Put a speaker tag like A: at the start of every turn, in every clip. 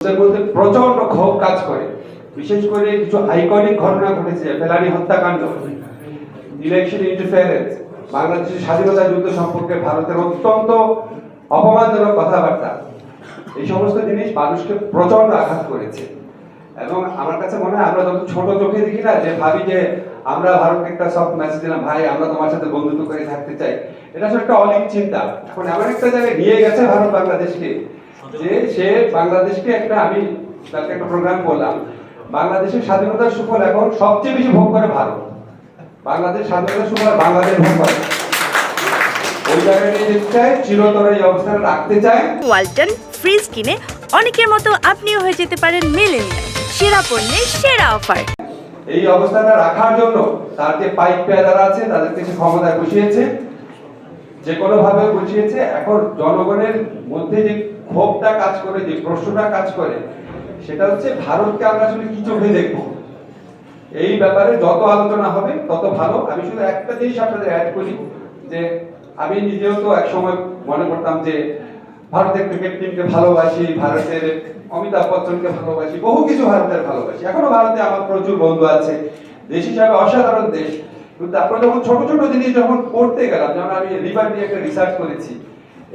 A: মধ্যে প্রচন্ড ক্ষোভ কাজ করে। বিশেষ করে কিছু আইকনিক ঘটনা ঘটেছে, ফেলানি হত্যাকাণ্ড, ইলেকশন ইন্টারফেয়ারেন্স, বাংলাদেশের স্বাধীনতা যুদ্ধ সম্পর্কে ভারতের অত্যন্ত অপমানজনক কথাবার্তা, এই সমস্ত জিনিস মানুষকে প্রচন্ড আঘাত করেছে। এবং আমার কাছে মনে হয় আমরা যত ছোট চোখে দেখি না, যে ভাবি যে আমরা ভারতকে একটা সফট মেসেজ দিলাম, ভাই আমরা তোমার সাথে বন্ধুত্ব করে থাকতে চাই, এটা আসলে একটা অলিক চিন্তা। এখন এমন একটা জায়গায় নিয়ে গেছে ভারত বাংলাদেশকে, যে সে বাংলাদেশকে একটা, আমি তাকে একটা প্রোগ্রাম করলাম, বাংলাদেশের স্বাধীনতার সুফল এখন সবচেয়ে বেশি ভোগ করে ভারত, বাংলাদেশ স্বাধীনতার সুফল বাংলাদেশ ভোগ করে। ওই জায়গায় নিয়ে যেতে চায়, চিরতরে এই অবস্থানে রাখতে চায়।
B: ওয়ালটন ফ্রিজ কিনে অনেকের মতো আপনিও হয়ে যেতে পারেন মিলেনিয়াল, সেরা পণ্যের সেরা অফার।
A: এই অবস্থাটা রাখার জন্য তার যে পাইক পেয়াদারা আছে তাদের কিছু ক্ষমতায় বসিয়েছে, যে কোনো ভাবে বসিয়েছে। এখন জনগণের মধ্যে যে ক্ষোভটা কাজ করে, যে প্রশ্নটা কাজ করে, সেটা হচ্ছে ভারতকে আমরা আসলে কি চোখে দেখবো। এই ব্যাপারে যত আলোচনা হবে তত ভালো। আমি শুধু একটা জিনিস আপনাদের অ্যাড করি, যে আমি নিজেও তো একসময় মনে করতাম যে ভারতের ক্রিকেট টিমকে ভালোবাসি, ভারতের অমিতাভ বচ্চনকে ভালোবাসি, বহু কিছু ভারতের ভালোবাসি, এখনো ভারতে আমার প্রচুর বন্ধু আছে, দেশ হিসাবে অসাধারণ দেশ। কিন্তু আপনারা যখন ছোট ছোট জিনিস যখন পড়তে গেলাম, যেমন আমি রিভার নিয়ে একটা রিসার্চ করেছি,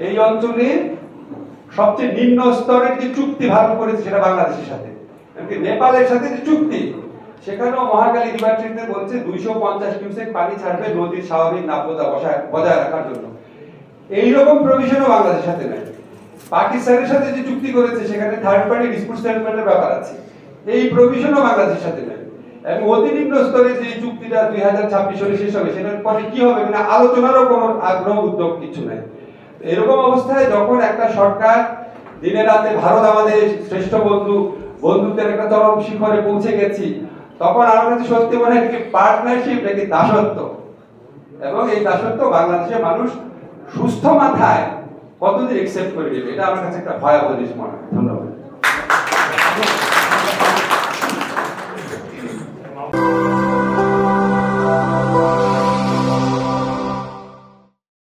A: এই অঞ্চলে সবচেয়ে নিম্ন স্তরের যে চুক্তি ভারত করেছে সেটা বাংলাদেশের সাথে, এমনকি নেপালের সাথে যে চুক্তি, সেখানেও মহাকালী রিভার ট্রিটে বলছে 250 কিউসেক পানি ছাড়বে নদীর স্বাভাবিক নাব্যতা বজায় রাখার জন্য। এইরকম প্রভিশনও বাংলাদেশের সাথে নাই। পাকিস্তানের সাথে যে চুক্তি করেছে সেখানে থার্ড পার্টি ডিসপিউট সেটেলমেন্টের ব্যাপার আছে, এই প্রভিশনও বাংলাদেশের সাথে নাই। এবং অতি নিম্ন স্তরে যে চুক্তিটা 2026 সালে শেষ হবে, সেটার পরে কি হবে না আলোচনারও কোনো আগ্রহ উদ্যোগ কিছু নাই। এরকম অবস্থায় যখন একটা সরকার দিনে রাতে ভারত আমাদের শ্রেষ্ঠ বন্ধু, বন্ধুত্বের একটা চরম শিখরে পৌঁছে গেছি, তখন আমার কাছে সত্যি মনে হয় এটাকে পার্টনারশিপ নাকি দাসত্ব। এবং এই দাসত্ব বাংলাদেশের মানুষ সুস্থ মাথায় কতদিন একসেপ্ট করে নেবে, এটা আমার কাছে একটা ভয়াবহ জিনিস মনে হয়। ধন্যবাদ।